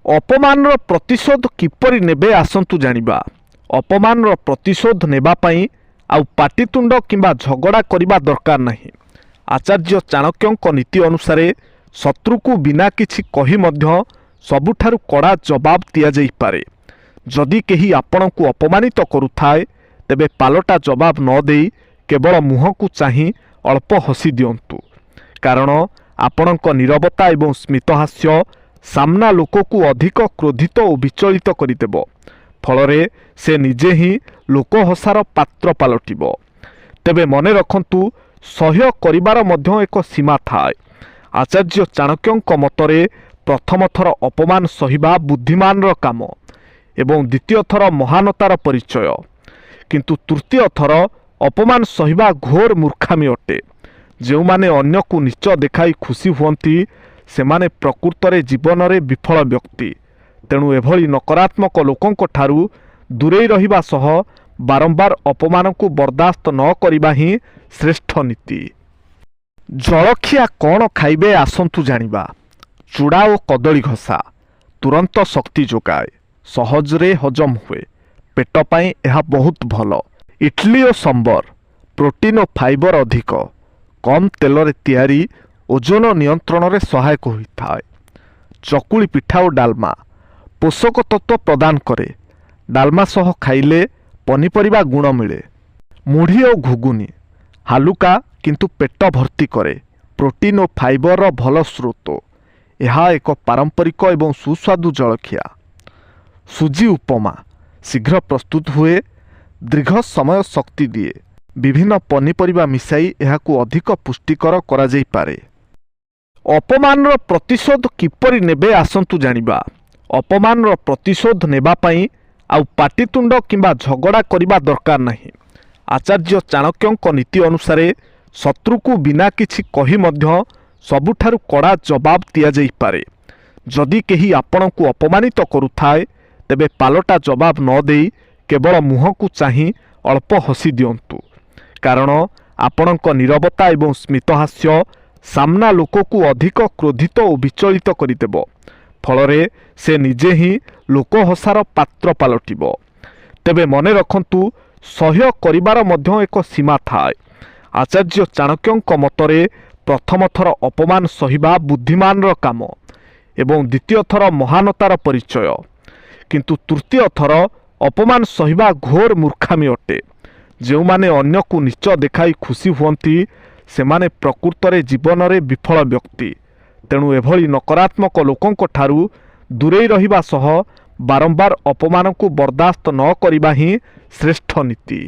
अपमानर प्रतिशोध किपरि नेबे आसंतु जानिबा। अपमानर प्रतिशोध नेबा पई आउ पाटितुंड किंबा झगड़ा करिबा दरकार नहीं। आचार्य चाणक्यंक नीति अनुसार शत्रु को बिना किछि कही मध्य सबुठारु कड़ा जवाब दिया जाई पारे। जदि केही आपण को अपमानित करुथाए तेबे पालटा जवाब न देई केवल मुह को चाही अल्प हसी दियंतु, कारण आपणक नीरवता एवं स्मितहास्य सामना लोक को अधिक क्रोधित और विचलित करिदेब। फलरे से निजे ही लोक हसार पात्र पालटिब। तेबे मने रखंतु सह्य करिबार मध्य एक सीमा थाए। आचार्य चाणक्यंक मतरे प्रथम थर अपमान सहिबा बुद्धिमानर काम एवं द्वितीय थर महानतार परिचय, किंतु तृतीय थर अपमान सहिबा घोर मूर्खामी अटे। जो माने अन्य को नीच देखाई खुशी हुअंती सेमाने प्रकृतरे जीवन रे विफल व्यक्ति। तेणु एभली नकारात्मक लोकंक ठारू दूरेई रहिबा सह बारंबार अपमान को बर्दाश्त न करिबा ही श्रेष्ठ नीति। जलखिया कौन खाइबे आसंतु जानिबा। चूड़ा और कदली घसा तुरंत शक्ति जोगाए, सहजरे हजम हुए, पेट पाई यह बहुत भल। इडली और सांबर प्रोटीन और फाइबर अधिक, कम तेल रे तैयारी ओजन नियंत्रण रे सहायक होइथाए। चकुली पिठा और डालमा पोषक तत्व प्रदान करे। डालमा सह खाइले पनीपरिबा गुण मिले। मुढ़ी और घुगुनी हालुका किंतु पेट भर्ती करे, प्रोटीन और फाइबर रो भल स्रोत। यह एक पारंपरिक एवं सुस्वादु जलखिया। सुजी उपमा शीघ्र प्रस्तुत हुए, दीर्घ समय शक्ति दिए। विभिन्न पनीपरिबा मिसाई एहाकु अधिक पुष्टिकर करा जाई पारे। अपमानर प्रतिशोध किपरि नेबे आसंतु जानिबा। अपमानर प्रतिशोध नेबा पई आउ पाटितुंड किंबा झगड़ा करिबा दरकार नहीं। आचार्य चाणक्यंक नीति अनुसार शत्रु को बिना किछि कही मध्य सबुठारु कड़ा जवाब दिया जाई पारे। जदि केही आपण को अपमानित करुथाए तेबे पालटा जवाब न देई केवल मुह को चाही अल्प हसी दियंतु, कारण आपणक नीरवता एवं स्मितहास्य सामना लोक को अधिक क्रोधित और विचलित करिदेब। फलरे से निजे ही लोक हसार पात्र पालटिब। तेबे मने रखंतु सह्य करिबार मध्य एक सीमा थाए। आचार्य चाणक्यंक मतरे प्रथम थर अपमान सहिबा बुद्धिमानर काम एवं द्वितीय थर महानतार परिचय, किंतु तृतीय थर अपमान सहिबा घोर मूर्खामी अटे। जो माने अन्य को नीच देखाई खुशी हुअंती सेमाने प्रकृतरे जीवन रे विफल व्यक्ति। तेणु एभली नकारात्मक लोकंक ठारू दूरेई रहिबा सह बारंबार अपमान को बर्दाश्त न करिबा ही श्रेष्ठ नीति।